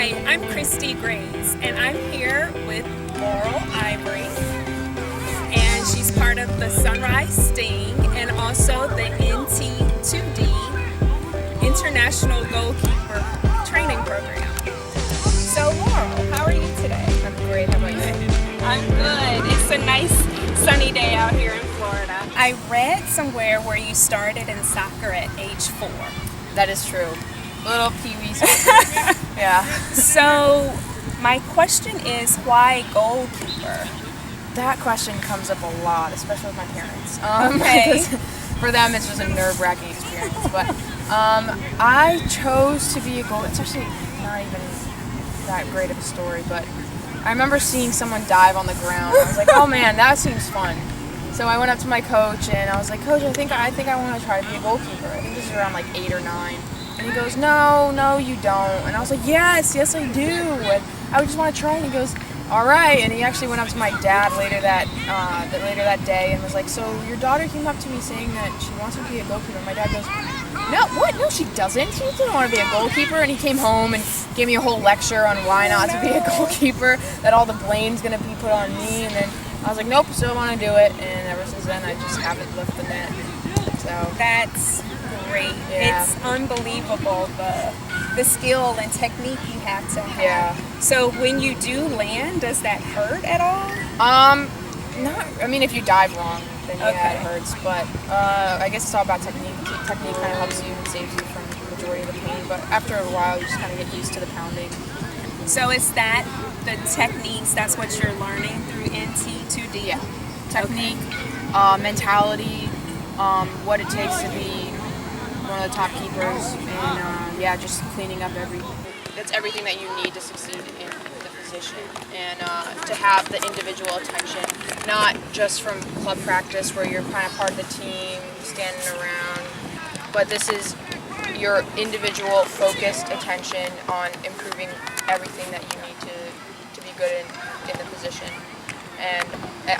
Hi, I'm Christie Grays, and I'm here with Laurel Ivory, and she's part of the Sunrise Sting and also the NT2D International Goalkeeper Training Program. So Laurel, how are you today? I'm great. How about you? I'm good. It's a nice sunny day out here in Florida. I read somewhere where you started in soccer at age 4. That is true. Little pee-wee soccer. Yeah. So my question is, why goalkeeper? That question comes up a lot, especially with my parents. Okay. Because for them, it's just a nerve-wracking experience. But I chose to be a goal. It's actually not even that great of a story, but I remember seeing someone dive on the ground. I was like, oh man, that seems fun. So I went up to my coach and I was like, Coach, I think I want to try to be a goalkeeper. I think this is around like 8 or 9. And he goes, no, you don't. And I was like, yes, I do. And I just want to try. And he goes, all right. And he actually went up to my dad later that day and was like, so your daughter came up to me saying that she wants to be a goalkeeper. And my dad goes, no, what? No, she doesn't. She doesn't want to be a goalkeeper. And he came home and gave me a whole lecture on why not to be a goalkeeper, that all the blame's going to be put on me. And then I was like, nope, still want to do it. And ever since then, I just haven't left the net. So That's great. Yeah. It's unbelievable the skill and technique you have to have. Yeah. So when you do land, does that hurt at all? Not. I mean, if you dive wrong, then yeah, Okay. it hurts. But I guess it's all about technique. Technique kind of helps you and saves you from the majority of the pain. But after a while, you just kind of get used to the pounding. So is that the techniques? That's what you're learning through NT2D? Yeah. Technique, mentality, what it takes to be one of the top keepers, and yeah, just cleaning up that's everything that you need to succeed in the position, and to have the individual attention, not just from club practice where you're kind of part of the team, standing around, but this is your individual focused attention on improving everything that you need to be good in the position. And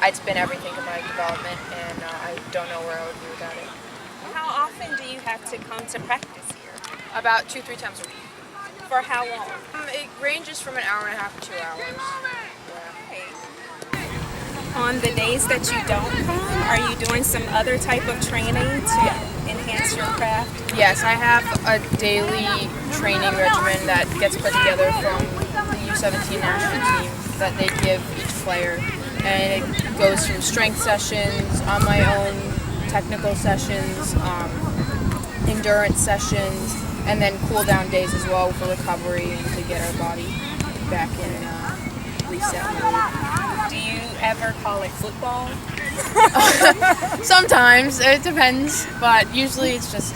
it's been everything to my development, and I don't know where I would be without it. How often do you have to come to practice here? About 2-3 times a week. For how long? It ranges from an hour and a half to 2 hours. Yeah. On the days that you don't come, are you doing some other type of training to enhance your craft? Yes, I have a daily training regimen that gets put together from the U17 national team that they give each player. And it goes from strength sessions, on my own technical sessions, endurance sessions, and then cool down days as well for recovery and to get our body back in reset mode. Do you ever call it football? Sometimes, it depends, but usually it's just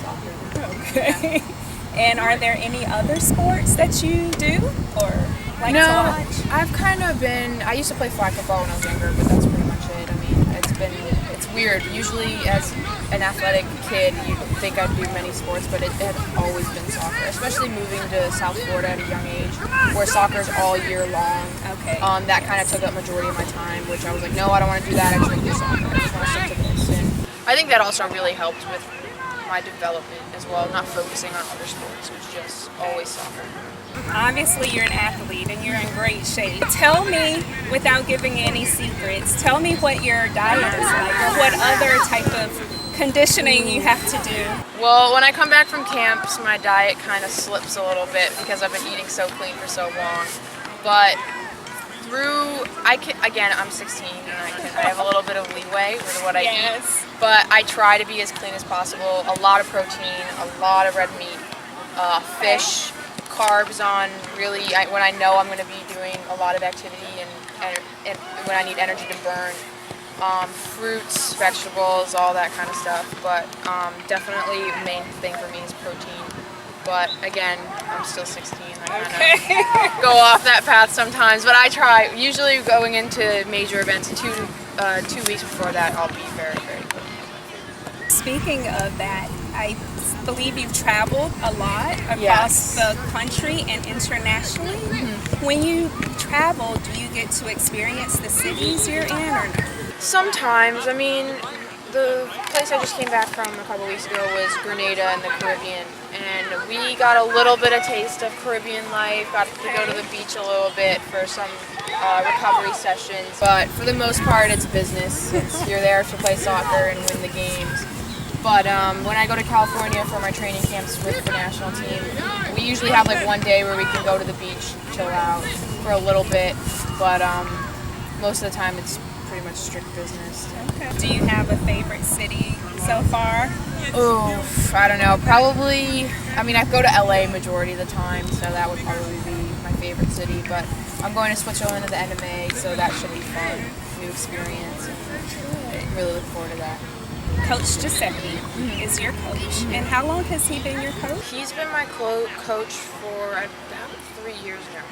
soccer. Okay. And are there any other sports that you do or like to watch? I've kind of I used to play flag football when I was younger, but that's pretty much it. I mean, it's weird. Usually as an athletic kid, you'd think I'd do many sports, but it had always been soccer, especially moving to South Florida at a young age, where soccer's all year long. Okay. That kind of took up majority of my time, which I was like, no, I don't want to do that. I just want to do soccer. I just want to stick to this. And I think that also really helped with my development as well, not focusing on other sports. It was just always soccer. Obviously, you're an athlete and you're in great shape. Tell me, without giving any secrets, tell me what your diet is like or what other type of conditioning you have to do. Well, when I come back from camps, my diet kind of slips a little bit because I've been eating so clean for so long. But I'm 16 and I have a little bit of leeway with what I eat. But I try to be as clean as possible. A lot of protein, a lot of red meat, fish, carbs on when I know I'm going to be doing a lot of activity and when I need energy to burn. Fruits, vegetables, all that kind of stuff. But definitely the main thing for me is protein. But again, I'm still 16. I kind of go off that path sometimes. But I try. Usually going into major events, 2 weeks before that, I'll be very, very good. Speaking of that, I believe you've traveled a lot across the country and internationally. Mm-hmm. When you travel, do you get to experience the cities you're in or no? Sometimes. I mean, the place I just came back from a couple weeks ago was Grenada in the Caribbean, and we got a little bit of taste of Caribbean life, got to go to the beach a little bit for some recovery sessions, but for the most part it's business. You're there to play soccer and win the games. But when I go to California for my training camps with the national team, we usually have like one day where we can go to the beach, chill out for a little bit, but most of the time it's pretty much strict business. Okay. Do you have a favorite city so far? Oh, I don't know. Probably, I mean, I go to LA majority of the time, so that would probably be my favorite city, but I'm going to Switzerland at the end of May, so that should be fun, new experience, and really look forward to that. Coach Giuseppe is your coach, and how long has he been your coach? He's been my coach for about 3 years now,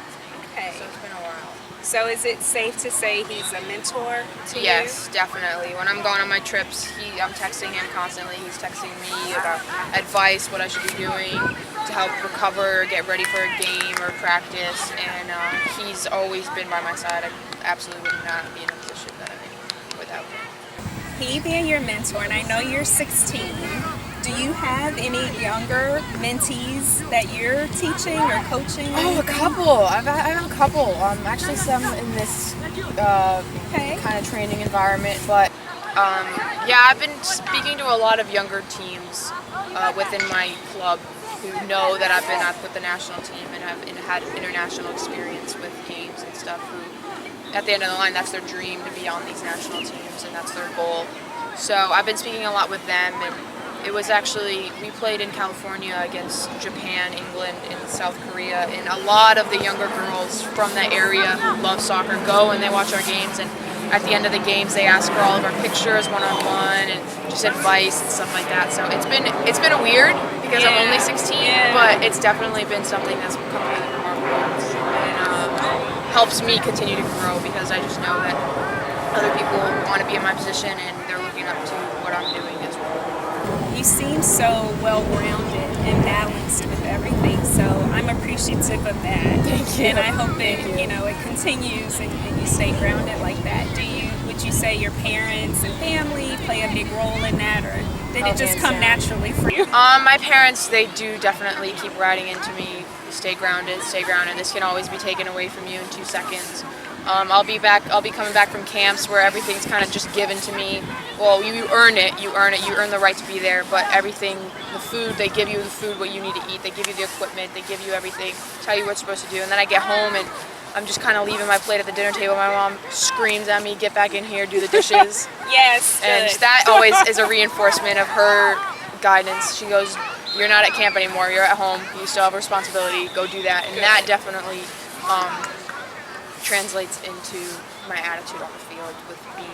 Okay. so it's been a while. So is it safe to say he's a mentor to you? Yes, definitely. When I'm going on my trips, I'm texting him constantly. He's texting me about advice, what I should be doing to help recover, get ready for a game or practice, and he's always been by my side. I absolutely would not be in a position that I'm in without him. He being your mentor, and I know you're 16, do you have any younger mentees that you're teaching or coaching? Oh, a couple. I have a couple. Actually, some in this kind of training environment. But yeah, I've been speaking to a lot of younger teams within my club who know that I've been with the national team and have had international experience with games and stuff. Who, at the end of the line, that's their dream to be on these national teams, and that's their goal. So I've been speaking a lot with them, and it was actually, we played in California against Japan, England, and South Korea, and a lot of the younger girls from that area who love soccer go and they watch our games, and at the end of the games they ask for all of our pictures one-on-one and just advice and stuff like that. So it's been a weird because I'm only 16, but it's definitely been something that's become really remarkable and helps me continue to grow because I just know that other people want to be in my position and they're looking up to what I'm doing as well. You seem so well-rounded and balanced with everything, so I'm appreciative of that. Thank you. And I hope it, it continues and you stay grounded like that. Would you say your parents and family play a big role in that, or did it just come naturally for you? My parents, they do definitely keep writing into me, stay grounded, stay grounded. This can always be taken away from you in 2 seconds. I'll be coming back from camps where everything's kind of just given to me. Well, you earn it, you earn the right to be there, but everything, the food, they give you the food, what you need to eat, they give you the equipment, they give you everything, tell you what you're supposed to do, and then I get home and I'm just kind of leaving my plate at the dinner table. My mom screams at me, get back in here, do the dishes. Yes. And that always is a reinforcement of her guidance. She goes, you're not at camp anymore, you're at home, you still have a responsibility, go do that. And that definitely translates into my attitude on the field with being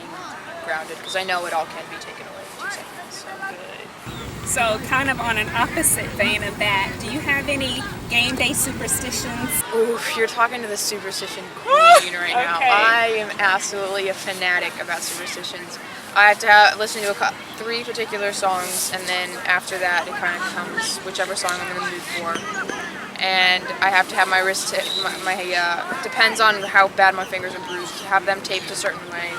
grounded, because I know it all can be taken away in 2 seconds. So. Good. So kind of on an opposite vein of that, do you have any game day superstitions? Oof, you're talking to the superstition queen right now. Okay. I am absolutely a fanatic about superstitions. I have to listen to 3 particular songs, and then after that it kind of comes whichever song I'm in the mood for. And I have to have my wrist, depends on how bad my fingers are bruised, have them taped a certain way.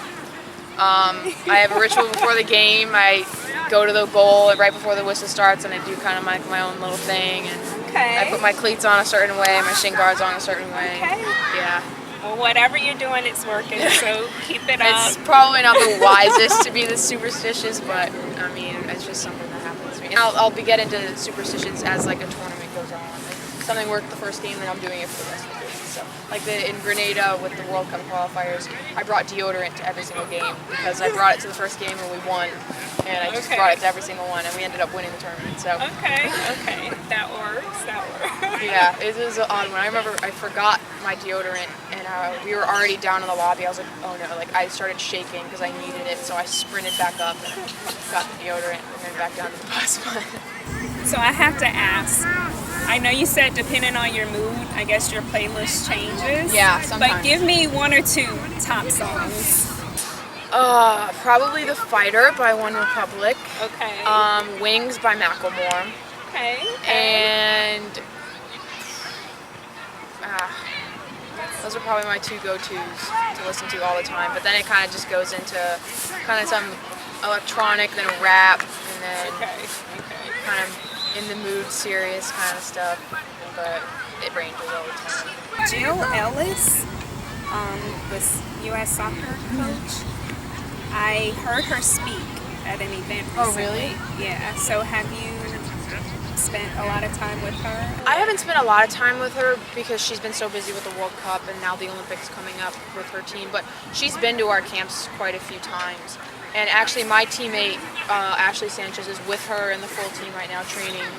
I have a ritual before the game. I go to the goal right before the whistle starts, and I do kind of my own little thing. And I put my cleats on a certain way, my shin guards on a certain way. Okay. Yeah. Well, whatever you're doing, it's working, so keep it up. It's probably not the wisest to be this superstitious, but I mean, it's just something that happens to me. And I'll be getting into superstitions as like a tournament goes on. Like, something worked the first game, then I'm doing it for the rest of the game. So, like in Grenada with the World Cup qualifiers, I brought deodorant to every single game because I brought it to the first game and we won, and I just brought it to every single one, and we ended up winning the tournament. So. Okay, that works. Yeah, it was an odd one. I remember I forgot my deodorant, and we were already down in the lobby. I was like, oh no, like I started shaking because I needed it, so I sprinted back up and got the deodorant and then back down to the bus. So I have to ask, I know you said depending on your mood, I guess your playlist changes. Yeah, sometimes. But give me 1 or 2 top songs. Probably The Fighter by One Republic. Okay. Wings by Macklemore. Okay. And those are probably my 2 go-tos to listen to all the time. But then it kind of just goes into kind of some electronic, then rap, and then kind of in the mood, serious kind of stuff, but it ranges all the time. Jill Ellis was U.S. soccer coach. I heard her speak at an event recently. Oh, really? Yeah. So have you spent a lot of time with her? I haven't spent a lot of time with her because she's been so busy with the World Cup and now the Olympics coming up with her team, but she's been to our camps quite a few times. And actually my teammate, Ashley Sanchez, is with her and the full team right now training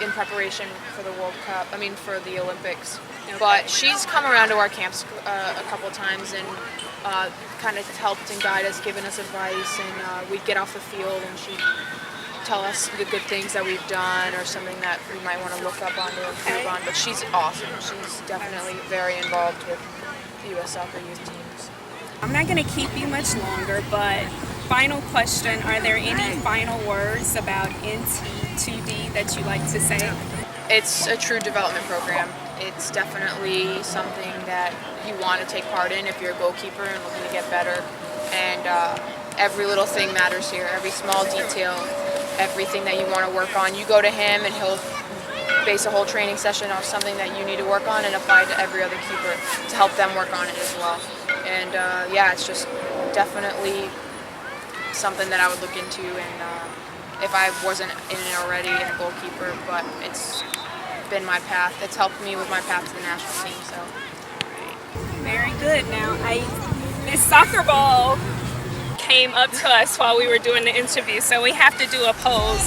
in preparation for the World Cup, for the Olympics. Okay. But she's come around to our camps a couple of times and kind of helped and guided us, given us advice, and we'd get off the field and she'd tell us the good things that we've done or something that we might want to look up on to improve on. But she's awesome. She's definitely very involved with the U.S. soccer youth teams. I'm not going to keep you much longer, but final question, are there any final words about NT2D that you'd like to say? It's a true development program. It's definitely something that you want to take part in if you're a goalkeeper and looking to get better. And every little thing matters here, every small detail, everything that you want to work on. You go to him and he'll base a whole training session off something that you need to work on and apply to every other keeper to help them work on it as well. And it's just definitely something that I would look into, and if I wasn't in it already as a goalkeeper, but it's been my path. It's helped me with my path to the national team. So very good. Now, this soccer ball came up to us while we were doing the interview, so we have to do a pose.